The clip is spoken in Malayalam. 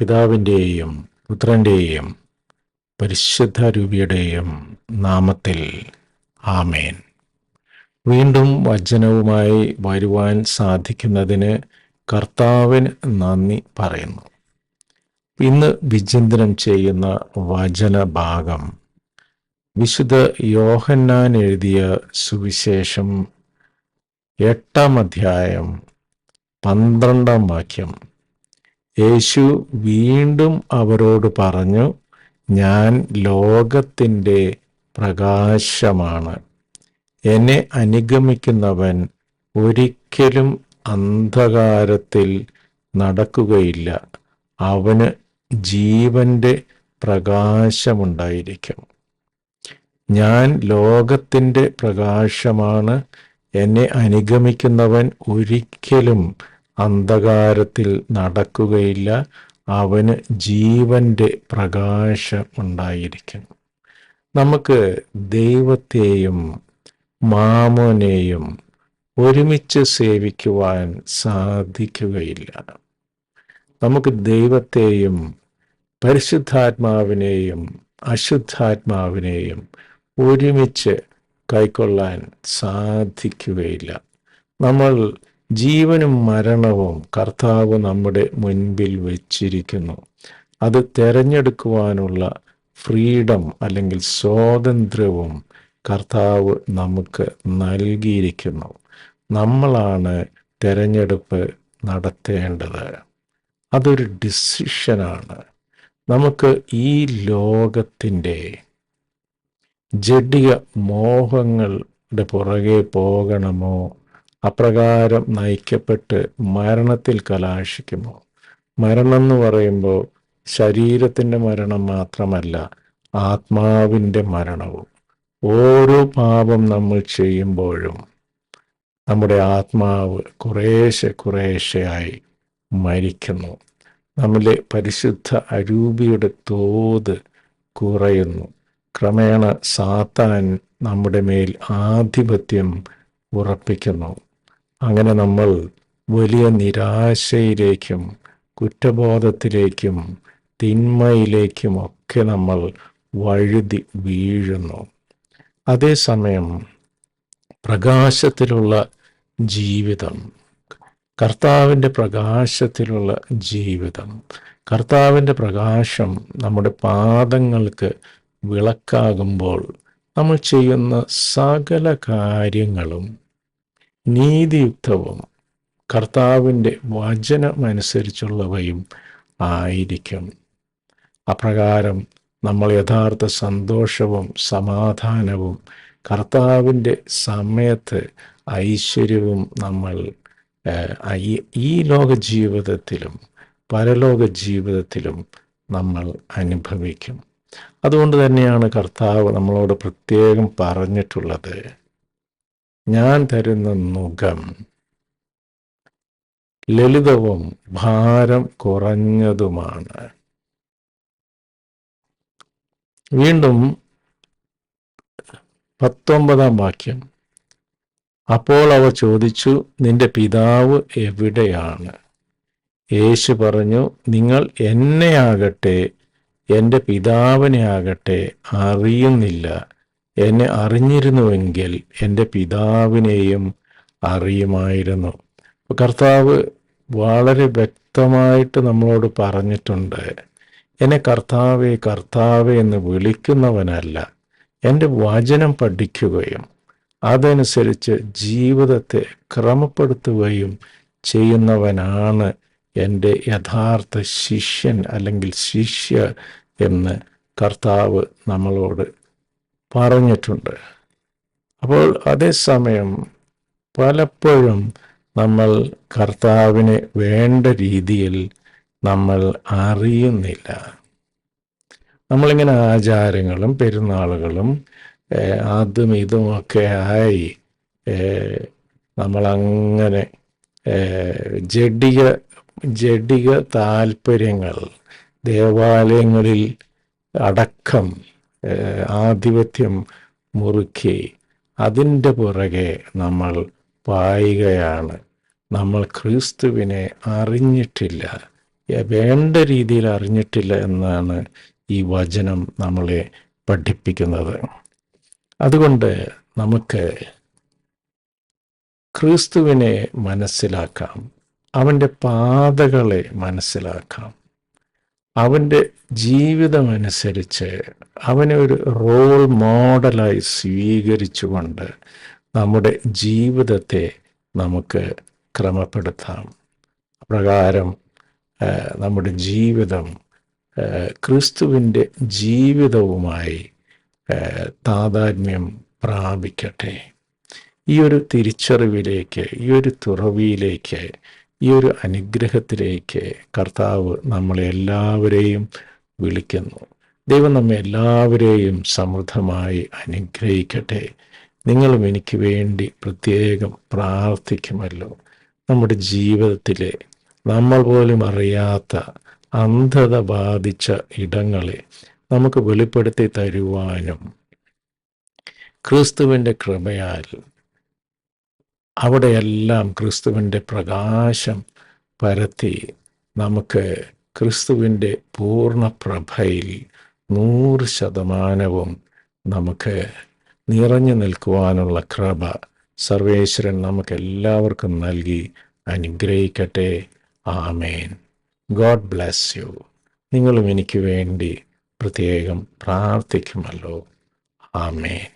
പിതാവിൻ്റെയും പുത്രൻ്റെയും പരിശുദ്ധാരൂപിയുടെയും നാമത്തിൽ ആമേൻ. വീണ്ടും വചനവുമായി വരുവാൻ സാധിക്കുന്നതിന് കർത്താവിന് നന്ദി പറയുന്നു. ഇന്ന് വിചിന്തനം ചെയ്യുന്ന വചനഭാഗം വിശുദ്ധ യോഹന്നാൻ എഴുതിയ സുവിശേഷം 8-ാം അധ്യായം 12-ാം വാക്യം. യേശു വീണ്ടും അവരോട് പറഞ്ഞു, ഞാൻ ലോകത്തിൻ്റെ പ്രകാശമാണ്. എന്നെ അനുഗമിക്കുന്നവൻ ഒരിക്കലും അന്ധകാരത്തിൽ നടക്കുകയില്ല, അവന് ജീവന്റെ പ്രകാശമുണ്ടായിരിക്കും. ഞാൻ ലോകത്തിൻ്റെ പ്രകാശമാണ്. എന്നെ അനുഗമിക്കുന്നവൻ ഒരിക്കലും അന്ധകാരത്തിൽ നടക്കുകയില്ല, അവന് ജീവന്റെ പ്രകാശമുണ്ടായിരിക്കും. നമുക്ക് ദൈവത്തെയും മാമോനെയും ഒരുമിച്ച് സേവിക്കുവാൻ സാധിക്കുകയില്ല. നമുക്ക് ദൈവത്തെയും പരിശുദ്ധാത്മാവിനെയും അശുദ്ധാത്മാവിനെയും ഒരുമിച്ച് കൈക്കൊള്ളാൻ സാധിക്കുകയില്ല. നമ്മൾ ജീവനും മരണവും കർത്താവ് നമ്മുടെ മുൻപിൽ വച്ചിരിക്കുന്നു. അത് തിരഞ്ഞെടുക്കുവാനുള്ള ഫ്രീഡം അല്ലെങ്കിൽ സ്വാതന്ത്ര്യവും കർത്താവ് നമുക്ക് നൽകിയിരിക്കുന്നു. നമ്മളാണ് തിരഞ്ഞെടുപ്പ് നടത്തേണ്ടത്. അതൊരു ഡിസിഷനാണ്. നമുക്ക് ഈ ലോകത്തിൻ്റെ ജഡിക മോഹങ്ങളുടെ പുറകെ പോകണമോ, അപ്രകാരം നയിക്കപ്പെട്ട് മരണത്തിൽ കലാശിക്കുമോ? മരണം എന്ന് പറയുമ്പോൾ ശരീരത്തിൻ്റെ മരണം മാത്രമല്ല, ആത്മാവിൻ്റെ മരണവും. ഓരോ പാപം നമ്മൾ ചെയ്യുമ്പോഴും നമ്മുടെ ആത്മാവ് കുറേശ്ശെയായി മരിക്കുന്നു. നമ്മിലെ പരിശുദ്ധ അരൂപിയുടെ തോത് കുറയുന്നു. ക്രമേണ സാത്താൻ നമ്മുടെ മേൽ ആധിപത്യം ഉറപ്പിക്കുന്നു. അങ്ങനെ നമ്മൾ വലിയ നിരാശയിലേക്കും കുറ്റബോധത്തിലേക്കും തിന്മയിലേക്കും ഒക്കെ നമ്മൾ വഴുതി വീഴുന്നു. അതേസമയം പ്രകാശത്തിലുള്ള ജീവിതം, കർത്താവിൻ്റെ പ്രകാശത്തിലുള്ള ജീവിതം, കർത്താവിൻ്റെ പ്രകാശം നമ്മുടെ പാദങ്ങൾക്ക് വിളക്കാകുമ്പോൾ നമ്മൾ ചെയ്യുന്ന സകല കാര്യങ്ങളും നീതിയുക്തവും കർത്താവിൻ്റെ വചനമനുസരിച്ചുള്ളവയും ആയിരിക്കും. അപ്രകാരം നമ്മൾ യഥാർത്ഥ സന്തോഷവും സമാധാനവും കർത്താവിൻ്റെ സമയത്ത് ഐശ്വര്യവും നമ്മൾ ഈ ലോക ജീവിതത്തിലും പരലോക ജീവിതത്തിലും നമ്മൾ അനുഭവിക്കും. അതുകൊണ്ട് തന്നെയാണ് കർത്താവ് നമ്മളോട് പ്രത്യേകം പറഞ്ഞിട്ടുള്ളത്, ഞാൻ തരുന്ന നുകം ലളിതവും ഭാരം കുറഞ്ഞതുമാണ്. വീണ്ടും 19-ാം വാക്യം. അപ്പോൾ അവർ ചോദിച്ചു, നിന്റെ പിതാവ് എവിടെയാണ്? യേശു പറഞ്ഞു, നിങ്ങൾ എന്നെ ആകട്ടെ എൻ്റെ പിതാവിനെ ആകട്ടെ അറിയുന്നില്ല. എന്നെ അറിഞ്ഞിരുന്നുവെങ്കിൽ എൻ്റെ പിതാവിനെയും അറിയുമായിരുന്നു. കർത്താവ് വളരെ വ്യക്തമായിട്ട് നമ്മളോട് പറഞ്ഞിട്ടുണ്ട്, എന്നെ കർത്താവേ കർത്താവേ എന്ന് വിളിക്കുന്നവനല്ല, എൻ്റെ വചനം പഠിക്കുകയും അതനുസരിച്ച് ജീവിതത്തെ ക്രമപ്പെടുത്തുകയും ചെയ്യുന്നവനാണ് എൻ്റെ യഥാർത്ഥ ശിഷ്യൻ അല്ലെങ്കിൽ ശിഷ്യ എന്ന് കർത്താവ് നമ്മളോട് പറഞ്ഞിട്ടുണ്ട്. അപ്പോൾ അതേസമയം പലപ്പോഴും നമ്മൾ കർത്താവിനെ വേണ്ട രീതിയിൽ നമ്മൾ അറിയുന്നില്ല. നമ്മളിങ്ങനെ ആചാരങ്ങളും പെരുന്നാളുകളും അതും ഇതുമൊക്കെ ആയി നമ്മളങ്ങനെ ജഡിക താല്പര്യങ്ങൾ ദേവാലയങ്ങളിൽ അടക്കം ആധിപത്യം മുറുക്കി അതിൻ്റെ പുറകെ നമ്മൾ പായുകയാണ്. നമ്മൾ ക്രിസ്തുവിനെ അറിഞ്ഞിട്ടില്ല. വേണ്ട രീതിയിൽ അറിഞ്ഞിട്ടില്ല എന്നാണ് ഈ വചനം നമ്മളെ പഠിപ്പിക്കുന്നത്. അതുകൊണ്ട് നമുക്ക് ക്രിസ്തുവിനെ മനസ്സിലാക്കാം, അവൻ്റെ പാതകളെ മനസ്സിലാക്കാം, അവൻ്റെ ജീവിതമനുസരിച്ച് അവനെ ഒരു റോൾ മോഡലായി സ്വീകരിച്ചുകൊണ്ട് നമ്മുടെ ജീവിതത്തെ നമുക്ക് ക്രമപ്പെടുത്താം. അപ്രകാരം നമ്മുടെ ജീവിതം ക്രിസ്തുവിൻ്റെ ജീവിതവുമായി താതാത്മ്യം പ്രാപിക്കട്ടെ. ഈ ഒരു തിരിച്ചറിവിലേക്ക്, ഈ ഒരു തുറവിയിലേക്ക്, ഈ ഒരു അനുഗ്രഹത്തിലേക്ക് കർത്താവ് നമ്മളെല്ലാവരെയും വിളിക്കുന്നു. ദൈവം നമ്മെ എല്ലാവരെയും സമൃദ്ധമായി അനുഗ്രഹിക്കട്ടെ. നിങ്ങളും എനിക്ക് വേണ്ടി പ്രത്യേകം പ്രാർത്ഥിക്കുമല്ലോ. നമ്മുടെ ജീവിതത്തിലെ നമ്മൾ പോലും അറിയാത്ത അന്ധത ബാധിച്ച ഇടങ്ങളെ നമുക്ക് വെളിപ്പെടുത്തി തരുവാനും ക്രിസ്തുവിൻ്റെ കൃപയാൽ അവിടെയെല്ലാം ക്രിസ്തുവിൻ്റെ പ്രകാശം പരത്തി നമുക്ക് ക്രിസ്തുവിൻ്റെ പൂർണ്ണ പ്രഭയിൽ 100% നമുക്ക് നിറഞ്ഞു നിൽക്കുവാനുള്ള കൃപ സർവേശ്വരൻ നമുക്കെല്ലാവർക്കും നൽകി അനുഗ്രഹിക്കട്ടെ. ആമേൻ. God bless you. നിങ്ങളും എനിക്ക് വേണ്ടി പ്രത്യേകം പ്രാർത്ഥിക്കുമല്ലോ. ആമേൻ.